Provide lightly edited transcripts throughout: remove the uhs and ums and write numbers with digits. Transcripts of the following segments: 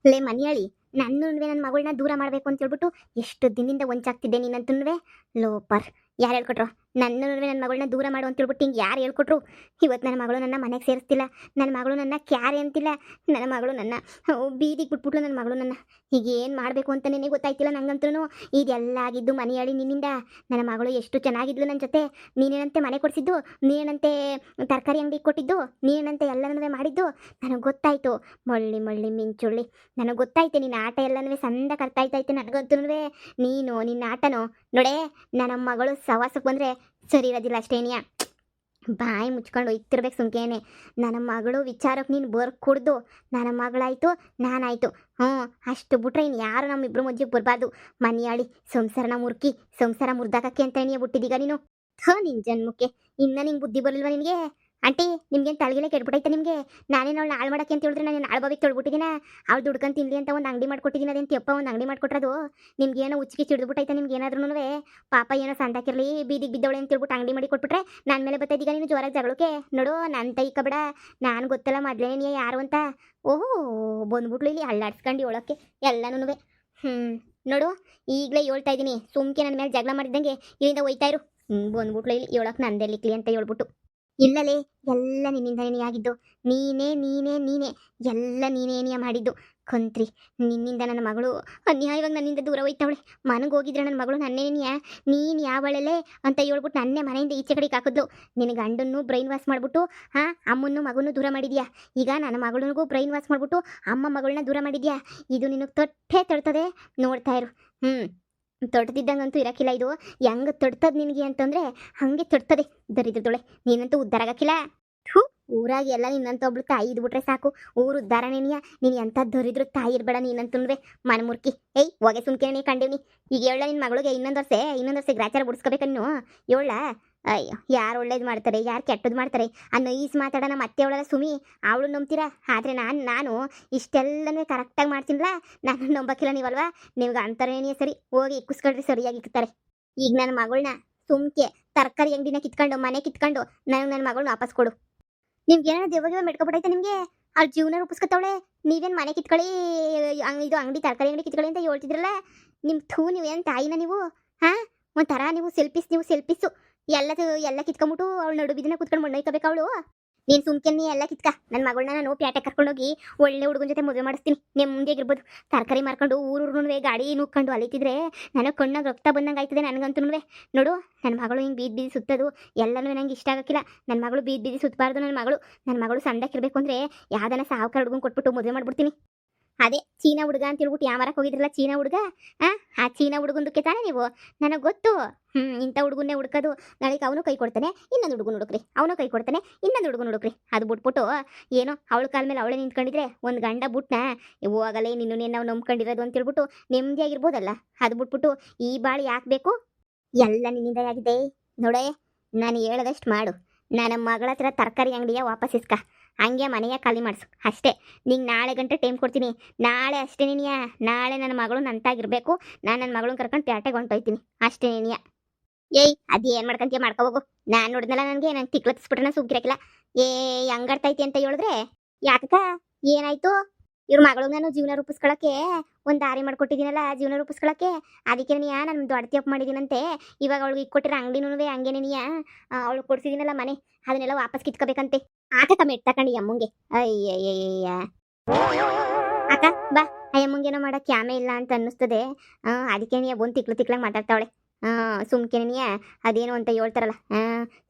ಲೇ ಮನಿಯಾಳಿ, ನನ್ನುನ್ವೆ ನನ್ನ ಮಗಳನ್ನ ದೂರ ಮಾಡಬೇಕು ಅಂತ ಹೇಳ್ಬಿಟ್ಟು ಎಷ್ಟು ದಿನದಿಂದ ವಂಚಾಗ್ತಿದ್ದೆ ನೀನಂತುನ್ವೆ. ಲೋಪರ್, ಯಾರು ಹೇಳ್ಕೊಟ್ರು? ನನ್ನುನ್ವೆ ನನ್ನ ಮಗಳನ್ನ ದೂರ ಮಾಡು ಅಂತ ಹೇಳ್ಬಿಟ್ಟು ಹಿಂಗೆ ಯಾರು ಹೇಳ್ಕೊಟ್ರು? ಇವತ್ತು ನನ್ನ ಮಗಳು ನನ್ನ ಮನೆಗೆ ಸೇರಿಸ್ತಿಲ್ಲ, ನನ್ನ ಮಗಳು ನನ್ನ ಕ್ಯಾರೆ ಅಂತಿಲ್ಲ, ನನ್ನ ಮಗಳು ನನ್ನ ಬೀದಿಗೆ ಬಿಟ್ಬಿಟ್ಲು. ನನ್ನ ಮಗಳು ನನ್ನ ಈಗ ಏನು ಮಾಡಬೇಕು ಅಂತ ನಿನಗೆ ಗೊತ್ತಾಯ್ತಿಲ್ಲ ನಂಗಂತೂ. ಇದೆಲ್ಲ ಆಗಿದ್ದು ಮನೆಯಾಳಿ ನಿನ್ನಿಂದ. ನನ್ನ ಮಗಳು ಎಷ್ಟು ಚೆನ್ನಾಗಿದ್ಲು ನನ್ನ ಜೊತೆ. ನೀನೇನಂತೆ ಮನೆ ಕೊಡಿಸಿದ್ದು, ನೀನೇನಂತೆ ತರಕಾರಿ ಅಂಗಡಿ ಕೊಟ್ಟಿದ್ದು, ನೀನೇನಂತೆ ಎಲ್ಲನೂ ಮಾಡಿದ್ದು ನನಗೆ ಗೊತ್ತಾಯ್ತು. ಮಳ್ಳಿ ಮಳ್ಳಿ ಮಿಂಚುಳ್ಳಿ, ನನಗೆ ಗೊತ್ತಾಯ್ತೆ ನಿನ್ನ ಆಟ ಎಲ್ಲನೂ ಸಂದ ಕರ್ತಾಯ್ತೈತೆ ನನಗಂತೂ. ನೀನು ನಿನ್ನ ಆಟನೋ ನೋಡೇ, ನನ್ನ ಮಗಳು ಸವಾಸಕ್ಕೆ ಬಂದರೆ ಸರಿ ಇರೋದಿಲ್ಲ ಅಷ್ಟೇನಿಯ. ಬಾಯಿ ಮುಚ್ಕೊಂಡು ಇತ್ತಿರ್ಬೇಕು ಸುಮ್ಕೇನೆ. ನನ್ನ ಮಗಳು ವಿಚಾರಕ್ಕೆ ನೀನು ಕುಡ್ದು ನನ್ನ ಮಗಳಾಯಿತು, ನಾನಾಯಿತು. ಅಷ್ಟು ಬಿಟ್ರೆ ಇನ್ನು ಯಾರು ನಮ್ಮಿಬ್ರು ಮಧ್ಯೆ ಬರಬಾರ್ದು. ಮನೆಯಾಳಿ ಸಂಸಾರನ ಮುರ್ಕಿ ಸಂಸಾರ ಮುರ್ದಾಕಕ್ಕೆ ಅಂತ ನೀನು ಬಿಟ್ಟಿದ್ದೀಗ ನೀನು. ನಿನ್ನ ಜನ್ಮಕ್ಕೆ ಇನ್ನು ನಿಂಗೆ ಬುದ್ಧಿ ಬರಲಿಲ್ವ ನಿನಗೆ? ಆಂಟಿ, ನಿಮ್ಗೇನು ತಲೆಗಿಲೆ ಕೆಡ್ಬಿಟ್ಟೈತೆ ನಿಮಗೆ? ನಾನೇನು ಅವಳು ಹಾಳು ಮಾಡೋಕ್ಕೆ ಅಂತ ಹೇಳಿದ್ರೆ ನಾನು ನಾಳೆ ಬಾವಿಗೆ ತೊಳ್ಬಿಟ್ಟಿದ್ದೀನ. ಅವಳು ದುಡ್ಕೊಂಡು ತಿನ್ನಲಿ ಅಂತ ಒಂದು ಅಂಗಡಿ ಮಾಡ್ಕೊಟ್ಟಿದ್ದೀನಿ. ಅದೇನು ತೆಪ್ಪ ಒಂದು ಅಂಗಡಿ ಮಾಡ್ಕೊಟ್ರದು ನಿಮ್ಗೇನೋ ಉಚ್ಚಿಗೆ ಚಿಡ್ದುಬಿಟ್ಟೈತೆ ನಿಮ್ಗೆ ಏನಾದ್ರೂ. ಪಾಪ ಏನೋ ಸಂತಾಕಿರಲಿ ಬೀದಿಗೆ ಬಿದ್ದವಳೆ ಅಂತ ಹೇಳ್ಬಿಟ್ಟು ಅಂಗಡಿ ಮಾಡಿ ಕೊಟ್ಬಿಟ್ರೆ ನನ್ನ ಮೇಲೆ ಬತ್ತೈದೀಗ ನೀನು ಜೋರಾಗಿ ಜಗಳಕ್ಕೆ. ನೋಡು ನನ್ನ ತೈಕ ಬೇಡ, ನಾನು ಗೊತ್ತಲ್ಲ ಮೊದಲೇ ನೀ ಯಾರು ಅಂತ. ಓಹೋ, ಬಂದ್ಬಿಟ್ಲು ಇಲ್ಲಿ ಅಳ್ಳಾಡ್ಸ್ಕೊಂಡು ಹೇಳೋಕ್ಕೆ ಎಲ್ಲನೂ. ನೋಡು, ಈಗಲೇ ಹೇಳ್ತಾ ಇದ್ದೀನಿ, ಸುಮ್ಕೆ ನನ್ನ ಮೇಲೆ ಜಗಳ ಮಾಡಿದ್ದಂಗೆ ಇಲ್ಲಿಂದ ಹೋಯ್ತಾ ಇರು. ಬಂದ್ಬಿಟ್ಲು ಇಲ್ಲಿ ಹೇಳೋಕೆ ನಂದೆಲ್ಲಿಕ್ಲಿ ಅಂತ ಹೇಳ್ಬಿಟ್ಟು. ಇಲ್ಲಲೇ, ಎಲ್ಲ ನಿನ್ನಿಂದನೇ ಆಗಿದ್ದು. ನೀನೇ ನೀನೇ ನೀನೇ ಎಲ್ಲ ನೀನೇನಿಯ ಮಾಡಿದ್ದು. ಕಂತ್ರಿ, ನಿನ್ನಿಂದ ನನ್ನ ಮಗಳು ಅನ್ಯಾಯವಾಗಿ ನನ್ನಿಂದ ದೂರ ಹೋಯ್ತವಳೆ. ಮನೆಗೆ ಹೋಗಿದ್ರೆ ನನ್ನ ಮಗಳು ನನ್ನೇನಿಯ ನೀನು ಯಾವಳಲೆ ಅಂತ ಹೇಳ್ಬಿಟ್ಟು ನನ್ನೇ ಮನೆಯಿಂದ ಈಚೆ ಕಡೆಗೆ ಹಾಕಿದ್ಲು. ನಿನ್ನ ಗಂಡನ್ನು ಬ್ರೈನ್ ವಾಶ್ ಮಾಡಿಬಿಟ್ಟು ಅಮ್ಮನ್ನು ಮಗನೂ ದೂರ ಮಾಡಿದ್ಯಾ. ಈಗ ನನ್ನ ಮಗಳಿಗೂ ಬ್ರೈನ್ ವಾಶ್ ಮಾಡಿಬಿಟ್ಟು ಅಮ್ಮ ಮಗಳನ್ನ ದೂರ ಮಾಡಿದ್ಯಾ. ಇದು ನಿನಗೆ ತೊಟ್ಟೆ ತಡ್ತದೆ, ನೋಡ್ತಾ ಇರು. ತೊಡ್ತಿದ್ದಂಗಂತೂ ಇರೋಕ್ಕಿಲ್ಲ ಇದು. ಹೆಂಗೆ ತೊಡ್ತದೆ ನಿನಗೆ ಅಂತಂದರೆ ಹಾಗೆ ತೊಡ್ತದೆ. ದರಿದ್ರದೊಳೆ ನೀನಂತೂ ಉದ್ಧಾರ ಆಗಕ್ಕಿಲ್ಲ. ಊರಾಗಿ ಎಲ್ಲ ನಿನ್ನಂತ ಒಬ್ಳು ತಾಯಿ ಇದ್ಬಿಟ್ರೆ ಸಾಕು, ಊರು ಉದ್ಧಾರನೇನಿಯ. ನೀನು ಎಂಥ ದರಿದ್ರು ತಾಯಿ ಇರಬೇಡ ನೀನಂತುನ್ವೆ. ಮನಮುರ್ಕಿ, ಏಯ್ ಹೋಗೆ ಸುಮ್ಕೆ ಕಂಡೀನಿ. ಈಗ ಹೇಳ ನಿನ್ನ ಮಗಳಿಗೆ ಇನ್ನೊಂದು ವರ್ಷ ಗ್ರಾಚಾರ ಬಿಡಿಸ್ಕೋಬೇಕು ನೀನು. ಹೇಳ. ಅಯ್ಯೋ, ಯಾರು ಒಳ್ಳೇದು ಮಾಡ್ತಾರೆ, ಯಾರು ಕೆಟ್ಟದ್ದು ಮಾಡ್ತಾರೆ ಅನ್ನೋ ಈಸ್ ಮಾತಾಡೋಣ. ಮತ್ತೆ ಅವಳೆಲ್ಲ ಸುಮಿ ಅವಳು ನಂಬ್ತೀರಾ. ಆದರೆ ನಾನು ಇಷ್ಟೆಲ್ಲನೂ ಕರೆಕ್ಟಾಗಿ ಮಾಡ್ತೀನಲ್ಲ, ನಾನು ನಂಬಕ್ಕಿಲ್ಲ ನೀವಲ್ವಾ. ನಿಮ್ಗೆ ಅಂತಾರೇನೇ ಸರಿ, ಹೋಗಿ ಕುಸ್ಕೊಳ್ರಿ ಸರಿಯಾಗಿ ಇಕ್ತಾರೆ. ಈಗ ನನ್ನ ಮಗಳನ್ನ ಸುಮ್ಕೆ ತರಕಾರಿ ಅಂಗಡಿನ ಕಿತ್ಕೊಂಡು ಮನೆ ಕಿತ್ಕೊಂಡು ನನಗೆ ನನ್ನ ಮಗಳನ್ನ ವಾಪಸ್ ಕೊಡು. ನಿಮ್ಗೆ ಏನಾದ್ರು ದೇವಾಗ ಮೆಟ್ಕೊಬಿಟ್ಟೈತೆ ನಿಮಗೆ? ಅವ್ಳ ಜೀವನ ರೂಪಿಸ್ಕೊತವಳೆ. ನೀವೇನು ಮನೆ ಕಿತ್ಕೊಳ್ಳಿ, ಇದು ಅಂಗಡಿ ತರಕಾರಿ ಅಂಗಡಿ ಕಿತ್ಕೊಳ್ಳಿ ಅಂತ ಹೇಳ್ತಿದ್ರಲ್ಲ. ನಿಮ್ಮ ನೀವೇನು ತಾಯಿನ ನೀವು? ಒಂಥರ ನೀವು ಸೆಲ್ಫಿಸ್ಸು. ಎಲ್ಲ ಕಿತ್ಕೊಂಬಿಟ್ಟು ಅವಳು ನಡು ಬಿದ್ದನ್ನ ಕುತ್ಕೊಂಡು ಮಣ್ಣೊಯ್ಕೋಬೇಕು ಅವಳು. ನೀನು ಸುಮ್ಕೆನ್ನಿ ಎಲ್ಲ ಕಿತ್ಕ. ನನ್ನ ಮಗಳನ್ನ ನಾನು ಪ್ಯಾಟೆ ಕರ್ಕೊಂಡೋಗಿ ಒಳ್ಳೆ ಹುಡುಗನ ಜೊತೆ ಮದುವೆ ಮಾಡಿಸ್ತೀನಿ, ನೆಮ್ಮದಿಯಾಗಿರ್ಬೋದು. ತರಕಾರಿ ಮಾರ್ಕೊಂಡು ಊರೂರ್ನು ಗಾಡಿ ನೂಕ್ಕೊಂಡು ಅಲಿತಿದ್ರೆ ನನಗೆ ಕಣ್ಣಾಗ ರಕ್ತ ಬಂದಂಗೆ ಆಯ್ತದೆ ನನಗಂತೂ. ನೋಡು, ನನ್ನ ಮಗಳು ಹಿಂಗೆ ಬೀದಿ ಸುತ್ತೋದು ಎಲ್ಲನೂ ನಂಗೆ ಇಷ್ಟ ಆಗಕ್ಕಿಲ್ಲ. ನನ್ನ ಮಗಳು ಬೀದಿ ಸುತ್ತಬಾರ್ದು. ನನ್ನ ಮಗಳು ಸಂದಕ್ಕಿರ್ಬೇಕು ಅಂದರೆ ಯಾವ್ದಾನ ಸಾವುಕಾರ ಹುಡುಗನ ಕೊಟ್ಬಿಟ್ಟು ಮದುವೆ ಮಾಡ್ಬಿಡ್ತೀನಿ. ಅದೇ ಚೀನಾ ಹುಡುಗ ಅಂತ ಹೇಳ್ಬಿಟ್ಟು ಯಾಮಾರಕ್ಕೆ ಹೋಗಿದ್ರಲ್ಲ, ಚೀನಾ ಹುಡುಗ. ಆ ಚೀನಾ ಹುಡುಗಂದಕ್ಕೆ ತಾನೇ ನೀವು? ನನಗೆ ಗೊತ್ತು. ಇಂಥ ಹುಡುಗನ್ನೇ ಹುಡ್ಕೋದು. ನಾಳೆಗೆ ಅವನು ಕೈ ಕೊಡ್ತಾನೆ, ಇನ್ನೊಂದು ಹುಡುಗನ ಹುಡುಕ್ರಿ. ಅವನು ಕೈ ಕೊಡ್ತಾನೆ, ಇನ್ನೊಂದು ಹುಡುಗನ ಹುಡುಕ್ರಿ. ಅದು ಬಿಟ್ಬಿಟ್ಟು ಏನೋ ಅವಳ ಕಾಲ ಮೇಲೆ ಅವಳೇ ನಿಂತ್ಕೊಂಡಿದ್ರೆ ಒಂದು ಗಂಡ ಬಿಟ್ನ ಹೋಗಲೇ ನಿನ್ನನ್ನೇ ನಾವು ನಂಬ್ಕೊಂಡಿರೋದು ಅಂತ ಹೇಳ್ಬಿಟ್ಟು ನೆಮ್ಮದಿಯಾಗಿರ್ಬೋದಲ್ಲ. ಅದು ಬಿಟ್ಬಿಟ್ಟು ಈ ಬಾಳು ಯಾಕೆ ಬೇಕು? ಎಲ್ಲ ನಿನ್ನಿಂದ ಆಗಿದೆ. ನೋಡೇ, ನಾನು ಹೇಳದಷ್ಟು ಮಾಡು. ನನ್ನ ಮಗಳ ಹತ್ರ ತರಕಾರಿ ಅಂಗಡಿಯ ವಾಪಸ್ ಇಸ್ಕ, ಹಂಗೆ ಮನೆಯ ಖಾಲಿ ಮಾಡಿಸು ಅಷ್ಟೇ. ನಿಂಗೆ ನಾಳೆ ಗಂಟೆ ಟೈಮ್ ಕೊಡ್ತೀನಿ. ನಾಳೆ ಅಷ್ಟೇ ನೀನಿಯ. ನಾಳೆ ನನ್ನ ಮಗಳು ನಂತಾಗಿರ್ಬೇಕು. ನಾನು ನನ್ನ ಮಗಳನ್ನ ಕರ್ಕೊಂಡು ಪ್ಯಾಟೆಗೆ ಹೊಂಟೋಯ್ತೀನಿ ಅಷ್ಟೇ ನೀನಿಯ. ಏಯ್, ಅದು ಏನು ಮಾಡ್ಕೊಂತೀಯ ಮಾಡ್ಕೋಬೋಗು. ನಾನು ನೋಡಿದ್ನಲ್ಲ, ನಂಗೆ ತಿಕ್ಲತ್ತಿಸ್ಬಿಟ್ರೆ ಸುಗ್ಗಿರಕ್ಕಿಲ್ಲ. ಹಂಗಾಡ್ತೈತಿ ಅಂತ ಹೇಳಿದ್ರೆ ಯಾಕಕ್ಕ ಏನಾಯ್ತು? ಇವ್ರ ಮಗಳು ನಾನು ಜೀವನ ರೂಪಿಸ್ಕೊಳಕ್ಕೆ ಒಂದು ದಾರಿ ಮಾಡ್ಕೊಟ್ಟಿದ್ದೀನಲ್ಲ, ಜೀವನ ರೂಪಿಸ್ಕೊಳಕ್ಕೆ. ಅದಕ್ಕೆ ನೀಯ ನಾನು ದೊಡ್ಡ ತಪ್ಪು ಮಾಡಿದ್ದೀನಂತೆ. ಇವಾಗ ಅವಳಿಗೆ ಇಕ್ಕೊಟ್ಟಿರೋ ಅಂಗಡಿನೂ ಹಂಗೇನೆ ನೀಯ ಅವಳು ಕೊಡ್ಸಿದ್ದೀನಲ್ಲ ಮನೆ, ಅದನ್ನೆಲ್ಲ ವಾಪಸ್ ಕಿತ್ಕೋಬೇಕಂತೆ. ಆಕ ಮೆಟ್ ತಗೊಂಡು ಅಮ್ಮಂಗೆ. ಅಯ್ಯಯ್ಯಯ್ಯ ಅಕ್ಕ ಬಾ, ಅಯ್ಯಮ್ಮಂಗೇನೋ ಮಾಡೋಕ್ಕೆ ಕ್ಯಾಮೆ ಇಲ್ಲ ಅಂತ ಅನ್ನಿಸ್ತದೆ. ಅದಕ್ಕೆ ನೀ ಬಂದು ತಿಕ್ಲಂಗೆ ಮಾತಾಡ್ತಾವಳೆ. ಸುಮ್ಕೆನೆ ನೀಯ ಅದೇನು ಅಂತ ಹೇಳ್ತಾರಲ್ಲ,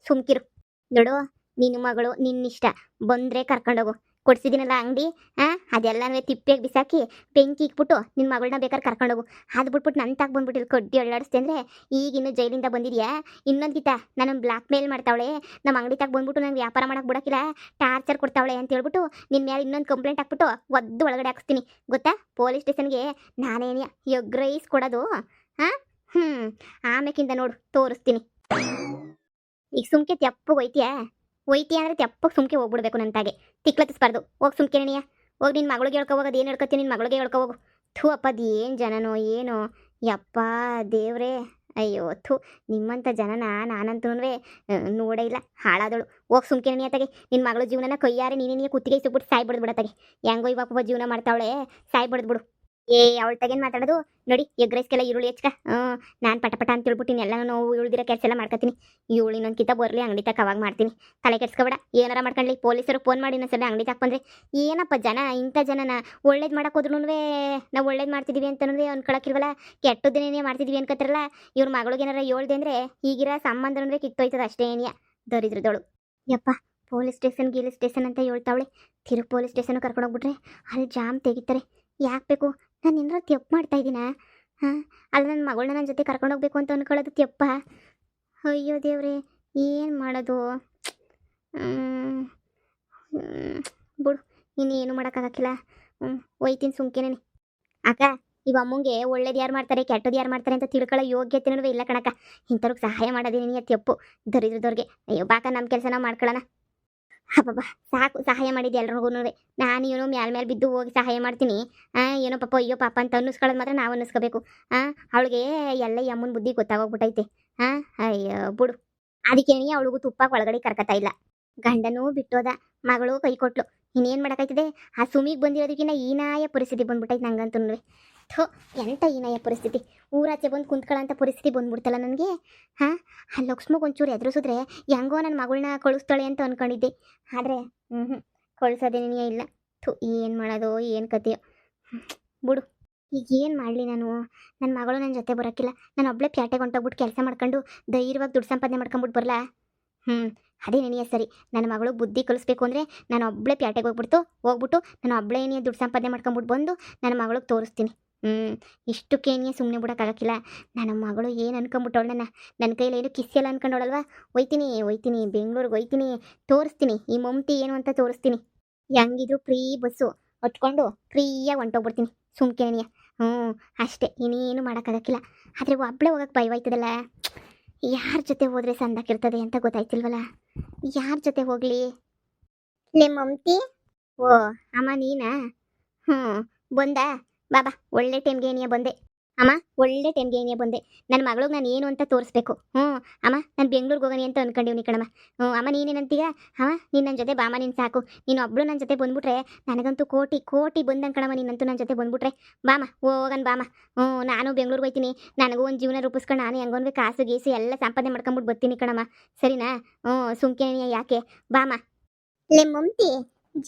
ಸುಮ್ಕಿರು. ನೋಡು, ನಿನ್ನ ಮಗಳು ನಿನ್ನಿಷ್ಟ. ಬಂದರೆ ಕರ್ಕೊಂಡೋಗು. ಕೊಡ್ಸಿದ್ದೀನಲ್ಲ ಅಂಗಡಿ, ಅದೆಲ್ಲನೂ ತಿಪ್ಪಿಯಾಗಿ ಬಿಸಾಕಿ ಬೆಂಕಿ ಇಕ್ಬಿಟ್ಟು ನಿನ್ನ ಮಗಳನ್ನ ಬೇಕಾದ್ರೆ ಕರ್ಕೊಂಡೋಗು. ಅದು ಬಿಟ್ಬಿಟ್ಟು ನನ್ನ ತಾಗ ಬಂದ್ಬಿಟ್ಟಿಲ್ಲ ಕಡ್ಡಿ ಅಳ್ಳಾಡಿಸ್ತೆ ಅಂದರೆ. ಈಗಿನ್ನೂ ಜೈಲಿಂದ ಬಂದಿದ್ಯಾ? ಇನ್ನೊಂದು ಗೀತ ನನ್ನ ಬ್ಲ್ಯಾಕ್ ಮೇಲ್ ಮಾಡ್ತಾವಳೆ. ನಮ್ಮ ಅಂಗಡಿ ತಾಗ ಬಂದ್ಬಿಟ್ಟು ನಂಗೆ ವ್ಯಾಪಾರ ಮಾಡೋಕೆ ಬಿಡೋಕ್ಕಿಲ್ಲ, ಟಾರ್ಚರ್ ಕೊಡ್ತಾವಳೆ ಅಂತ ಹೇಳ್ಬಿಟ್ಟು ನಿನ್ನ ಮೇಲೆ ಇನ್ನೊಂದು ಕಂಪ್ಲೇಂಟ್ ಹಾಕ್ಬಿಟ್ಟು ಒದ್ದು ಒಳಗಡೆ ಹಾಕ್ಸ್ತೀನಿ ಗೊತ್ತಾ? ಪೊಲೀಸ್ ಸ್ಟೇಷನ್ಗೆ ನಾನೇನಿಯ ಎಗ್ ರೈಸ್ ಕೊಡೋದು. ಆಮೇಕಿಂದ ನೋಡು ತೋರಿಸ್ತೀನಿ. ಈಗ ಸುಮ್ಕೆ ತೆಪ್ಪಗೆ ಒಯ್ತೀಯ ಅಂದರೆ ತೆಪ್ಪಗೆ ಸುಮ್ಕೆ ಹೋಗ್ಬಿಡ್ಬೇಕು. ನನ್ನ ತಾಗೆ ತಿಕ್ಲತ್ತಿಸ್ಬಾರ್ದು. ಹೋಗಿ ಸುಮ್ಕೆ ನೀಯ ಹೋಗಿ. ನಿನ್ನ ಮಗಳಿಗೆ ಹೇಳ್ಕೊವಾಗ ಅದೇನು ಹೇಳ್ಕೊತೀನಿ, ನಿನ್ನ ಮಗಳಿಗೆ ಹೇಳ್ಕೊಬೋಗು. ಥೂ ಅಪ್ಪ, ಅದು ಏನು ಜನನೋ ಏನೋ ಯಪ್ಪ ದೇವ್ರೇ. ಅಯ್ಯೋ ಥು, ನಿಮ್ಮಂಥ ಜನನ ನಾನಂತೂ ನೋಡೇ ಇಲ್ಲ. ಹಾಳಾದಳು. ಹೋಗಿ ಸುಮ್ಕೆ ತಗೆ ನಿನ್ನ ಮಗಳ ಜೀವನನ ಕೈಯಾರೆ ನೀನೇ ಕುತ್ತಿಗೆ ಸುಟ್ಬಿಟ್ಟು ಸಾಯ್ ಬಿಡತ್ತಗೆ. ಹೆಂಗೋ ಇವಾಗ ಪಾಪ ಜೀವನ ಮಾಡ್ತಾವಳೆ, ಸಾಯ್ ಬಿಡು. ಏ ಅವಳ ತಗೇನು ಮಾತಾಡೋದು ನೋಡಿ. ಎಗ್ ರೈಸ್ಗೆಲ್ಲ ಈರುಳ್ಳಿ ಹೆಚ್ಕ. ನಾನು ಪಟ ಅಂತ ತಿಳ್ಬಿಟ್ಟಿನಿ. ಎಲ್ಲ ನಾವು ಉಳ್ದಿರೋ ಕೆಲಸ ಎಲ್ಲ ಮಾಡ್ಕೊತೀನಿ. ಇವಳು ಇನ್ನೊಂದು ಬರಲಿ ಅಂಗಡಿ ತಕ್ಕ ಅವಾಗ ಮಾಡ್ತೀನಿ. ತಲೆ ಕೆಡ್ಸ್ಕೊಬೇಡ. ಏನಾರ ಮಾಡ್ಕೊಳ್ಳಿ. ಪೊಲೀಸರು ಫೋನ್ ಮಾಡಿ ಇನ್ನೊಂದ್ಸಲ ಅಂಗಡಿ ತಕ್ಕ ಬಂದರೆ ಏನಪ್ಪ ಜನ, ಇಂಥ ಜನನ ಒಳ್ಳೇದು ಮಾಡಕ್ಕೆ ಹೋದ್ರೂ ನಾವು ಒಳ್ಳೇದು ಮಾಡ್ತಿದ್ದೀವಿ ಅಂತನೂ ಅನ್ಕೊಳಕ್ಕಿಲ್ವಲ್ಲ. ಕೆಟ್ಟದ್ದನ್ನೇ ಮಾಡ್ತಿದ್ವಿ ಅನ್ಕೋತಾರಲ್ಲ. ಇವ್ರ ಮಗಳಿಗೆ ಏನಾರ ಹೇಳ್ದೆ ಅಂದರೆ ಈಗಿರೋ ಸಂಬಂಧ ಕಿತ್ತೋಯ್ತದ ಅಷ್ಟೇ ಏನಿಯ ದರಿದ್ರದವಳು. ಯಪ್ಪ, ಪೊಲೀಸ್ ಸ್ಟೇಷನ್ ಅಂತ ಹೇಳ್ತಾವಳೆ. ತಿರುಗಿ ಪೊಲೀಸ್ ಸ್ಟೇಷನ್ ಕರ್ಕೊಂಡೋಗ್ಬಿಟ್ರೆ ಅಲ್ಲಿ ಜಾಮ್ ತೆಗಿತಾರೆ. ಯಾಕೆ ಬೇಕು? ನಾನು ಏನಾರ ತಪ್ಪು ಮಾಡ್ತಾ ಇದ್ದೀನ? ಹಾಂ, ಅಲ್ಲಿ ನನ್ನ ಮಗಳನ್ನ ನನ್ನ ಜೊತೆ ಕರ್ಕೊಂಡೋಗ್ಬೇಕು ಅಂತ ಅಂದ್ಕೊಳ್ಳೋದು ತಪ್ಪ? ಅಯ್ಯೋ ದೇವ್ರೆ, ಏನು ಮಾಡೋದು? ಬಿಡು, ಇನ್ನೇನು ಮಾಡೋಕ್ಕಾಗಕ್ಕಿಲ್ಲ. ಒಯ್ತೀನಿ ಸುಮ್ಕೆನೇ. ಅಕ್ಕ, ಇವ ಅಮ್ಮಂಗೆ ಒಳ್ಳೇದು ಯಾರು ಮಾಡ್ತಾರೆ ಕೆಟ್ಟದ್ದು ಯಾರು ಮಾಡ್ತಾರೆ ಅಂತ ತಿಳ್ಕೊಳ್ಳೋ ಯೋಗ್ಯತೆನೂ ಇಲ್ಲ ಕಣಕ್ಕ. ಇಂಥವ್ರಿಗೆ ಸಹಾಯ ಮಾಡೋದೇನೇ ತಪ್ಪು, ದರಿದ್ರದವ್ರಿಗೆ. ಅಯ್ಯೋ ಬಾಕ, ನಮ್ಮ ಕೆಲಸ ನಾವು ಮಾಡ್ಕೊಳ್ಳೋಣ. ಹಬ್ಬ ಸಾಕು, ಸಹಾಯ ಮಾಡಿದ್ದು ಎಲ್ರಿಗೂ. ನಾನು ಏನೋ ಮ್ಯಾಲ ಬಿದ್ದು ಹೋಗಿ ಸಹಾಯ ಮಾಡ್ತೀನಿ. ಏನೋ ಪಾಪ ಅಯ್ಯೋ ಪಾಪ ಅಂತ ಅನ್ನಿಸ್ಕೊಳ್ಳೋದು ಮಾತ್ರ ನಾವು ಅನ್ನಿಸ್ಕೋಬೇಕು. ಅವಳಿಗೆ ಎಲ್ಲ ಈ ಅಮ್ಮನ ಬುದ್ಧಿ ಗೊತ್ತಾಗೋಗ್ಬಿಟ್ಟೈತೆ. ಅಯ್ಯೋ ಬಿಡು. ಅದಕ್ಕೇನೆ ಅವಳಿಗೂ ತುಪ್ಪ ಒಳಗಡೆ ಕರ್ಕತಾ ಇಲ್ಲ. ಗಂಡನೂ ಬಿಟ್ಟೋದ, ಮಗಳು ಕೈ ಕೊಟ್ಲು. ಇನ್ನೇನು ಮಾಡೋಕ್ಕಾಯ್ತದೆ? ಆ ಸುಮಿಗೆ ಬಂದಿರೋದಕ್ಕಿಂತ ಹೀನಾಯ ಪರಿಸ್ಥಿತಿ ಬಂದ್ಬಿಟ್ಟೈತೆ ನಂಗಂತೂ. ಥೋ, ಎಂಥ ಹೀನಾಯ ಪರಿಸ್ಥಿತಿ. ಊರಾಚೆ ಬಂದು ಕುಂತ್ಕೊಳ್ಳೋಂಥ ಪರಿಸ್ಥಿತಿ ಬಂದ್ಬಿಡ್ತಲ್ಲ ನನಗೆ. ಆ ಲಕ್ಷ್ಮಿಗೆ ಒಂಚೂರು ಎದುರಿಸಿದ್ರೆ ಹೆಂಗೋ ನನ್ನ ಮಗಳನ್ನ ಕಳಿಸ್ತಾಳೆ ಅಂತ ಅಂದ್ಕೊಂಡಿದ್ದೆ. ಆದರೆ ಕಳಿಸೋದೇನೇ ಇಲ್ಲ. ಥು, ಏನು ಮಾಡೋದು, ಏನು ಕತೆಯೋ. ಬಿಡು, ಈಗ ಏನು ಮಾಡಲಿ ನಾನು? ನನ್ನ ಮಗಳು ನನ್ನ ಜೊತೆ ಬರೋಕ್ಕಿಲ್ಲ. ನಾನು ಒಬ್ಬಳೇ ಪ್ಯಾಟೆಗೆ ಹೊಂಟೋಗ್ಬಿಟ್ಟು ಕೆಲಸ ಮಾಡ್ಕೊಂಡು ಧೈರ್ಯವಾಗಿ ದುಡ್ಡು ಸಂಪಾದನೆ ಮಾಡ್ಕೊಂಬಿಟ್ಟು ಬರಲ್ಲ. ಅದೇ ನೆನೆಯ ಸರಿ. ನನ್ನ ಮಗಳು ಬುದ್ಧಿ ಕಲಿಸ್ಬೇಕು ಅಂದರೆ ನಾನು ಒಬ್ಬಳೇ ಪ್ಯಾಟೆಗೆ ಹೋಗ್ಬಿಟ್ಟು ನಾನು ಒಬ್ಬಳೇ ದುಡ್ಡು ಸಂಪಾದನೆ ಮಾಡ್ಕೊಂಬಿಟ್ಟು ಬಂದು ನನ್ನ ಮಗಳಿಗೆ ತೋರಿಸ್ತೀನಿ. ಇಷ್ಟಕ್ಕೇನಿಯೇ ಸುಮ್ಮನೆ ಬಿಡೋಕ್ಕಾಗಕ್ಕಿಲ್ಲ. ನನ್ನ ಮಗಳು ಏನು ಅನ್ಕೊಂಬಿಟ್ಟವಳು, ನನ್ನ ಕೈಲಿ ಏನು ಕಿಸ್ಸೆಲ್ಲ ಅನ್ಕೊಂಡವಳಲ್ವ. ಒಯ್ತೀನಿ ಬೆಂಗಳೂರಿಗೆ ಒಯ್ತೀನಿ, ತೋರಿಸ್ತೀನಿ ಈ ಮಮತಿ ಏನು ಅಂತ ತೋರಿಸ್ತೀನಿ. ಹೆಂಗಿದ್ರು ಫ್ರೀ ಬಸ್ಸು ಹೊತ್ಕೊಂಡು ಫ್ರೀಯಾಗಿ ಹೊಂಟೋಗ್ಬಿಡ್ತೀನಿ ಸುಮ್ಕೆನೆಯ. ಅಷ್ಟೇ, ಇನ್ನೇನು ಮಾಡೋಕ್ಕಾಗಕ್ಕಿಲ್ಲ. ಆದರೆ ಒಬ್ಬಳೇ ಹೋಗಕ್ಕೆ ಭಯವಾಯ್ತದಲ್ಲ. ಯಾರ ಜೊತೆ ಹೋದರೆ ಸಂದಾಕಿರ್ತದೆ ಅಂತ ಗೊತ್ತಾಯ್ತಿಲ್ವಲ್ಲ. ಯಾರ ಜೊತೆ ಹೋಗಲಿ? ಲೇ ಮಮತಿ, ಓ ಅಮ್ಮ ನೀನಾ? ಬಂದ ಬಾಬಾ, ಒಳ್ಳೆ ಟೈಮ್ಗೆ ಏನಿಯ ಬಂದೆ. ಅಮ್ಮ, ಒಳ್ಳೆ ಟೈಮ್ಗೆ ಏನಿಯ ಬಂದೆ. ನನ್ನ ಮಗಳಿಗೆ ನಾನು ಏನು ಅಂತ ತೋರಿಸ್ಬೇಕು. ಅಮ್ಮ, ನಾನು ಬೆಂಗ್ಳೂರಿಗೆ ಹೋಗೋಣ ಅಂತ ಅಂದ್ಕೊಂಡಿವ್ನಿ ಕಣಮ್ಮ. ಅಮ್ಮ ನೀನೇನಂತೀಯ? ನೀನು ನನ್ನ ಜೊತೆ ಬಾಮ, ನೀನು ಸಾಕು. ನೀನು ಒಬ್ಬಳು ನನ್ನ ಜೊತೆ ಬಂದ್ಬಿಟ್ರೆ ನನಗಂತೂ ಕೋಟಿ ಬಂದಂಗೆ ಕಣಮ್ಮ. ನೀನಂತೂ ನನ್ನ ಜೊತೆ ಬಂದ್ಬಿಟ್ರೆ ಬಾಮ, ಹೋಗೋಣ ಬಾಮ. ನಾನು ಬೆಂಗ್ಳೂರಿಗೆ ಹೋಗ್ತೀನಿ. ನನಗೂ ಒಂದು ಜೀವನ ರೂಪಿಸ್ಕೊಂಡು ನಾನು ಹೆಂಗೊಂದು ಕಾಸು ಗೀಸು ಎಲ್ಲ ಸಂಪಾದನೆ ಮಾಡ್ಕೊಂಬಿಟ್ಟು ಬರ್ತೀನಿ ಕಣಮ್ಮ. ಸರಿನಾ? ಸುಮ್ಕೆ ಯಾಕೆ ಬಾಮ. ಲೇ ಮಮತಿ,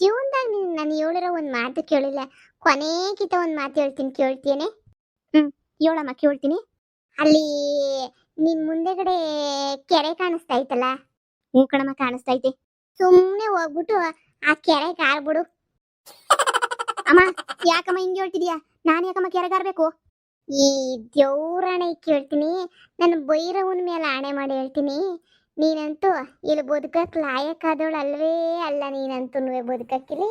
ಜೀವನದಾಗ ನಾನು ಹೇಳಿರೋ ಒಂದು ಮಾತು ಕೇಳಿಲ್ಲ. ಕೊನೆಗಿತ ಒಂದು ಮಾತು ಹೇಳ್ತೀನಿ, ಕೇಳ್ತೀಯೇನೆ? ಹೇಳಮ್ಮ, ಕೇಳ್ತೀನಿ. ಅಲ್ಲಿ ನಿಮ್ಮ ಮುಂದೆಗಡೆ ಕೆರೆ ಕಾಣಿಸ್ತಾ ಐತಲ್ಲ? ಕಣಮ್ಮ, ಕಾಣಿಸ್ತೈತೆ. ಸುಮ್ಮನೆ ಹೋಗ್ಬಿಟ್ಟು ಆ ಕೆರೆ ಕಾರ್ಬಿಡು. ಅಮ್ಮ, ಯಾಕಮ್ಮ ಹಿಂಗೆ ಹೇಳ್ತಿದ್ಯಾ? ನಾನು ಯಾಕಮ್ಮ ಕೆರೆ ಕಾರ್ಬೇಕು? ಈ ದೇವ್ರಾಣೆ ಕೇಳ್ತೀನಿ, ನನ್ನ ಭೈರವನ ಮೇಲೆ ಆಣೆ ಮಾಡಿ ಹೇಳ್ತೀನಿ, ನೀನಂತೂ ಇಲ್ಲಿ ಬದುಕಕ್ಕೆ ಲಾಯಕ್ಕಾದವಳು ಅಲ್ವೇ ಅಲ್ಲ. ನೀನಂತೂ ಬದುಕಕ್ಕಿಲ್ಲಿ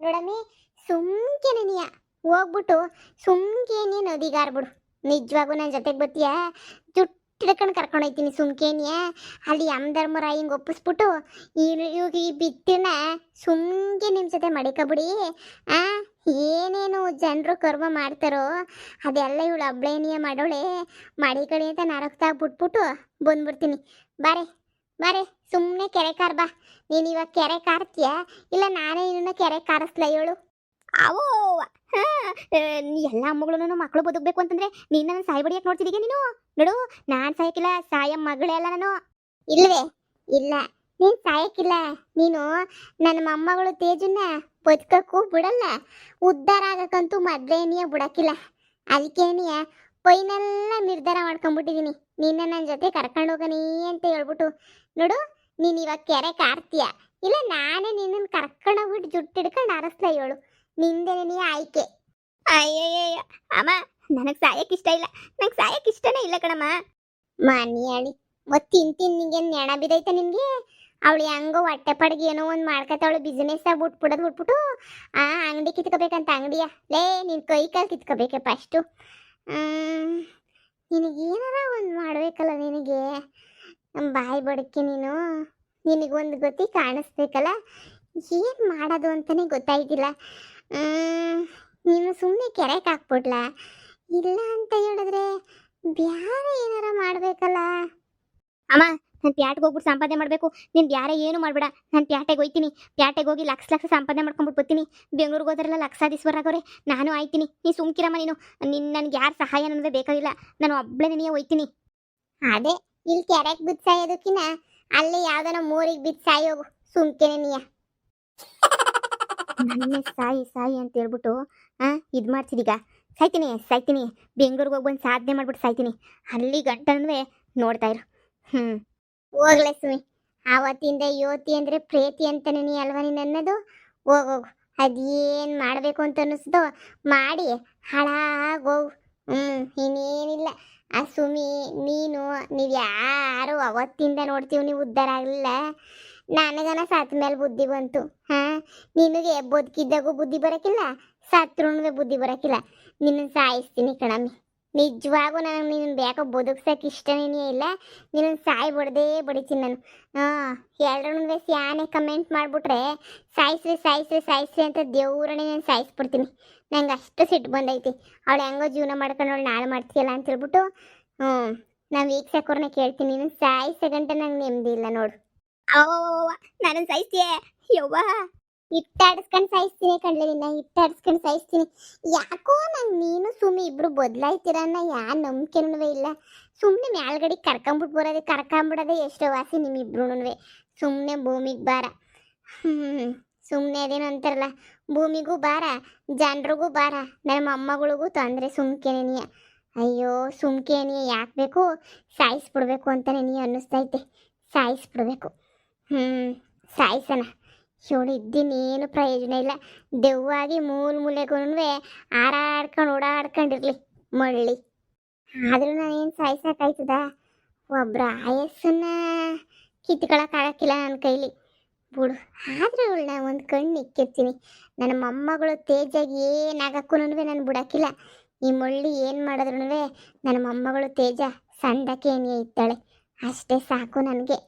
ನೋಡಮ್ಮಿ. ಸುಮ್ಕೆ ನೀಯ ಹೋಗ್ಬಿಟ್ಟು ಸುಮ್ಕೇನಿ ನದಿಗಾರ್ಬಿಡು. ನಿಜವಾಗೂ ನನ್ನ ಜೊತೆಗೆ ಬತ್ತೀಯ? ಜುಟ್ಟಿಡ್ಕೊಂಡು ಕರ್ಕೊಂಡೋಯ್ತೀನಿ ಸುಮ್ಕೇನಿಯ. ಅಲ್ಲಿ ಧರ್ಮರಾಯ ಹಿಂಗೆ ಒಪ್ಪಿಸ್ಬಿಟ್ಟು ಈ ಬಿತ್ತಿನ ಸುಮ್ಕೆ ನಿಮ್ಮ ಜೊತೆ ಮಡಿಕಬಿಡಿ. ಏನೇನು ಜನರು ಕರ್ಮ ಮಾಡ್ತಾರೋ ಅದೆಲ್ಲ ಇವಳು ಅಬ್ಳೇನಿಯ ಮಾಡೋಳೆ. ಮಡಿಕಳಿ ಅಂತ ನರಕ್ತಾ ಬಿಟ್ಬಿಟ್ಟು ಬಂದ್ಬಿಡ್ತೀನಿ. ಬಾರೆ ಸುಮ್ಮನೆ ಕೆರೆ ಕಾರ್ ಬಾ. ನೀನು ಇವಾಗ ಕೆರೆ ಕಾರ್ತೀಯ ಇಲ್ಲ ನಾನೇ ನಿನ್ನ ಕೆರೆ ಕಾರಿಸ್ಲ ಹೇಳು? ಅವೋ ಎಲ್ಲ ಅಮ್ಮಗಳು ಮಕ್ಕಳು ಬದುಕಬೇಕು ಅಂತಂದ್ರೆ ನೀನು ನನ್ನ ಸಾಯಿ ಬಡಿಯಕ್ಕೆ ನೋಡ್ತಿದ್ದೀಯ ನೀನು? ನೋಡು, ನಾನು ಸಾಯಕ್ಕಿಲ್ಲ, ಸಾಯ ಮಗಳೇ ಅಲ್ಲ ನಾನು. ಇಲ್ಲವೇ ಇಲ್ಲ, ನೀನು ಸಾಯಕ್ಕಿಲ್ಲ. ನೀನು ನನ್ನ ಮೊಮ್ಮಗಳು ತೇಜನ್ನ ಬದುಕಕ್ಕೂ ಬಿಡಲ್ಲ, ಉದ್ಧಾರ ಆಗಕ್ಕಂತೂ ಮೊದಲೇನಿಯ ಬಿಡಕ್ಕಿಲ್ಲ. ಅದಕ್ಕೇನಿಯ ಪೈನೆಲ್ಲ ನಿರ್ಧಾರ ಮಾಡ್ಕೊಂಡ್ಬಿಟ್ಟಿದ್ದೀನಿ, ನಿನ್ನ ನನ್ನ ಜೊತೆ ಕರ್ಕೊಂಡು ಹೋಗನಿ ಅಂತ ಹೇಳ್ಬಿಟ್ಟು. ನೋಡು, ನೀನು ಇವಾಗ ಕೆರೆ ಕಾರ್ತೀಯ ಇಲ್ಲ ನಾನೇ ನಿನ್ನನ್ನು ಕರ್ಕೊಂಡೋಗ್ಬಿಟ್ಟು ಜುಟ್ಟಿಡ್ಕೊಂಡು ಅರಸ್ಲ ಹೇಳು? ನಿಂದೇನೇ ಆಯ್ಕೆ. ಅಯ್ಯಯ್ಯ ಅಮ್ಮ, ನನಗೆ ಸಾಯಕ್ಕೆ ಇಷ್ಟ ಇಲ್ಲ. ನಂಗೆ ಸಾಯಕ್ಕೆ ಇಷ್ಟನೇ ಇಲ್ಲ ಕಣಮ್ಮ. ಮನಿ ಹೇಳಿ ಮತ್ತೆ ನಿಂಗೆ ನೆಣ ಬಿದ್ದೈತೆ ನಿನಗೆ? ಅವಳು ಹೆಂಗೋ ಹೊಟ್ಟೆ ಪಡ್ಗೆ ಏನೋ ಒಂದು ಮಾಡ್ಕೊತಾವಳು, ಬಿಸ್ನೆಸ್ ಬಿಟ್ಬಿಟ್ಟು ಅಂಗಡಿ ಕಿತ್ಕೋಬೇಕಂತ. ಅಂಗಡಿಯ ಲೇ ನಿನ್ನ ಕೈ ಕಾಲು ಕಿತ್ಕೋಬೇಕೆ ಫಸ್ಟು. ನಿನಗೇನಾರ ಒಂದು ಮಾಡಬೇಕಲ್ಲ. ನಿನಗೆ ಬಾಯಿ ಬಡಕ್ಕೆ ನಿನಗೊಂದು ಗತಿ ಕಾಣಿಸ್ಬೇಕಲ್ಲ. ಏನು ಮಾಡೋದು ಅಂತಲೇ ಗೊತ್ತಾಯ್ತಿಲ್ಲ. ನೀನು ಸುಮ್ಮನೆ ಕೆರೆಗೆ ಹಾಕ್ಬಿಡ್ಲ? ಇಲ್ಲ ಅಂತ ಹೇಳಿದ್ರೆ ಬ್ಯಾರೆ ಏನಾರ ಮಾಡ್ಬೇಕಲ್ಲ. ಅಮ್ಮ, ನಾನು ಪ್ಯಾಟ್ಗೆ ಹೋಗ್ಬಿಟ್ಟು ಸಂಪಾದನೆ ಮಾಡಬೇಕು. ನೀನು ಬ್ಯಾರೆ ಏನು ಮಾಡಬೇಡ. ನಾನು ಪ್ಯಾಟೆಗೆ ಹೋಯ್ತೀನಿ. ಪ್ಯಾಟೆಗೆ ಹೋಗಿ ಲಕ್ಷ ಲಕ್ಷ ಸಂಪಾದನೆ ಮಾಡ್ಕೊಂಬಿಟ್ಟು ಬರ್ತೀನಿ. ಬೆಂಗ್ಳೂರಿಗೆ ಹೋದ್ರೆಲ್ಲ ಲಕ್ಷಾಧೀಶ್ವರ ಆಗೋರೆ. ನಾನು ಆಯ್ತೀನಿ. ನೀ ಸುಮ್ಕಿರಮ್ಮ ನೀನು. ನನಗೆ ಯಾರ ಸಹಾಯ ನನಗೆ ಬೇಕಾಗಿಲ್ಲ. ನಾನು ಒಬ್ಬಳೇ ನೀನೇ ಹೋಯ್ತೀನಿ. ಅದೇ ಇಲ್ಲಿ ಕೆರೆಗೆ ಬಿದ್ದು ಸಾಯೋದಕ್ಕಿನ ಅಲ್ಲಿ ಯಾವ್ದಾನ ಮೂರಿಗೆ ಬಿದ್ದು ಸಾಯೋಗು. ಸುಮ್ಕೆನೆ ನೀಯ ನನ್ನೇ ಸಾಯಿ ಸಾಯಿ ಅಂತ ಹೇಳ್ಬಿಟ್ಟು ಇದು ಮಾಡ್ತಿದೀಗ. ಸಾಯ್ತೀನಿ ಸಾಯ್ತೀನಿ. ಬೆಂಗ್ಳೂರಿಗೆ ಹೋಗಿ ಬಂದು ಸಾಧನೆ ಮಾಡ್ಬಿಟ್ಟು ಸಾಯ್ತೀನಿ. ಅಲ್ಲಿ ಗಂಟನೂ ನೋಡ್ತಾ ಇರು. ಹೋಗ್ಲೆ ಸುಮಿ. ಆವತ್ತಿಂದ ಯೋತಿ ಅಂದರೆ ಪ್ರೇತಿ ಅಂತಾನೆ ನೀ ಅಲ್ವಾ ನೀನು ಅನ್ನೋದು. ಹೋಗೋಗು. ಅದೇನು ಮಾಡಬೇಕು ಅಂತ ಅನ್ನಿಸ್ದೋ ಮಾಡಿ ಹಾಳಾಗೋಗು. ಇನ್ನೇನಿಲ್ಲ. ಆ ಸುಮಿ ನೀನು ನೀವು ಯಾರು ಅವತ್ತಿಂದ ನೋಡ್ತೀವಿ ನೀವು ಉದ್ಧಾರ ಆಗಲಿಲ್ಲ. ನನಗನ ಸತ್ತ ಮೇಲೆ ಬುದ್ಧಿ ಬಂತು. ನಿನಗೆ ಬದುಕಿದ್ದಾಗೂ ಬುದ್ಧಿ ಬರೋಕ್ಕಿಲ್ಲ, ಸತ್ರುಣವೇ ಬುದ್ಧಿ ಬರೋಕ್ಕಿಲ್ಲ. ನಿನ್ನ ಸಾಯಿಸ್ತೀನಿ ಕಣಮ್ಮಿ. ನಿಜವಾಗೂ ನನಗೆ ನಿನ್ನ ಬೇಕೋ ಬದುಕ್ಸೋಕೆ ಇಷ್ಟನೇ ಇಲ್ಲ. ನಿನ್ನ ಸಾಯಿ ಬಡಿತೀನಿ ನಾನು. ಎರಡೂ ಸ್ಯಾನೆ ಕಮೆಂಟ್ ಮಾಡಿಬಿಟ್ರೆ ಸಾಯಿಸ್ರಿ ಸಾಯಿಸ್ರಿ ಸಾಯಿಸ್ರಿ ಅಂತ ದೇವ್ರನೇ ನಾನು ಸಾಯಿಸ್ಬಿಡ್ತೀನಿ. ನಂಗೆ ಅಷ್ಟು ಸಿಟ್ಟು ಬಂದೈತಿ. ಅವಳು ಹೆಂಗೋ ಜೀವನ ಮಾಡ್ಕೊಂಡು ಅವಳು ನಾಳೆ ಮಾಡ್ತೀಯಲ್ಲ ಅಂತ ಹೇಳ್ಬಿಟ್ಟು ನಾವು ವೀಕ್ಷಕರನ್ನ ಕೇಳ್ತೀನಿ. ನೀನು ಸಾಯಿಸೋ ಗಂಟೆ ನಂಗೆ ನೆಮ್ಮದಿ ಇಲ್ಲ ನೋಡು. ನಾನು ಸಾಯಿಸ್ತೀಯ ಯವ್ವ. ಇಟ್ಟಾಡಿಸ್ಕೊಂಡು ಸಾಯಿಸ್ತೀನಿ ಕಣ್ಲೆ. ನಿನ್ನ ಇಟ್ಟಾಡಿಸ್ಕೊಂಡು ಸಾಯಿಸ್ತೀನಿ. ಯಾಕೋ ನಂಗೆ ನೀನು ಸುಮ್ಮನೆ ಇಬ್ರು ಬದಲಾಯ್ತೀರನ್ನ ನಂಬಿಕೆನೂ ಇಲ್ಲ. ಸುಮ್ಮನೆ ಮ್ಯಾಲ್ಗಡೆ ಕರ್ಕೊಂಬಿಡೋದೆ ಎಷ್ಟೋ ವಾಸಿ ನಿಮ್ಮಿಬ್ರು. ಸುಮ್ಮನೆ ಭೂಮಿಗೆ ಭಾರ. ಸುಮ್ಮನೆ ಅದೇನು ಅಂತಾರಲ್ಲ, ಭೂಮಿಗೂ ಭಾರ, ಜನರಿಗೂ ಭಾರ, ನನ್ನ ಮೊಮ್ಮಗಳಿಗೂ ತೊಂದರೆ. ಸುಮ್ಕೆನೆ ಅಯ್ಯೋ ಸುಮ್ಕೆನೆ ಯಾಕೆ ಬೇಕು ಸಾಯಿಸ್ಬಿಡ್ಬೇಕು ಅಂತಲೇ ನೀ ಅನ್ನಿಸ್ತೈತೆ. ಸಾಯಿಸ್ಬಿಡ್ಬೇಕು. ಸಾಯಿಸೋಣ. ಇವಳು ಇದ್ದೀನೇನು ಪ್ರಯೋಜನ ಇಲ್ಲ. ದೆವ್ವಾಗಿ ಮೂಲೆಗೂ ಹಾರಾಡ್ಕೊಂಡು ಓಡಾಡ್ಕೊಂಡಿರ್ಲಿ ಮಳ್ಳಿ. ಆದರೂ ನಾನೇನು ಸಾಯಿಸೋಕ್ಕಾಯ್ತದ? ಒಬ್ಬರ ಆಯಸ್ಸನ್ನ ಕಿತ್ಕೊಳಕ್ಕಾಗಕ್ಕಿಲ್ಲ ನನ್ನ ಕೈಲಿ. ಬಿಡು. ಆದರೂ ಇವಳನ್ನ ಒಂದು ಕಣ್ಣು ಇಕ್ಕಿರ್ತೀನಿ. ನನ್ನ ಮೊಮ್ಮಗಳು ತೇಜಾಗಿ ಏನಾಗಕ್ಕೂ ನಾನು ಬಿಡೋಕ್ಕಿಲ್ಲ. ಈ ಮಳ್ಳಿ ಏನು ಮಾಡಿದ್ರು ನನ್ನ ಮೊಮ್ಮಗಳು ತೇಜ ಸಂಡಕ್ಕೆ ಏನೇ ಇದ್ದಾಳೆ. ಅಷ್ಟೇ ಸಾಕು ನನಗೆ.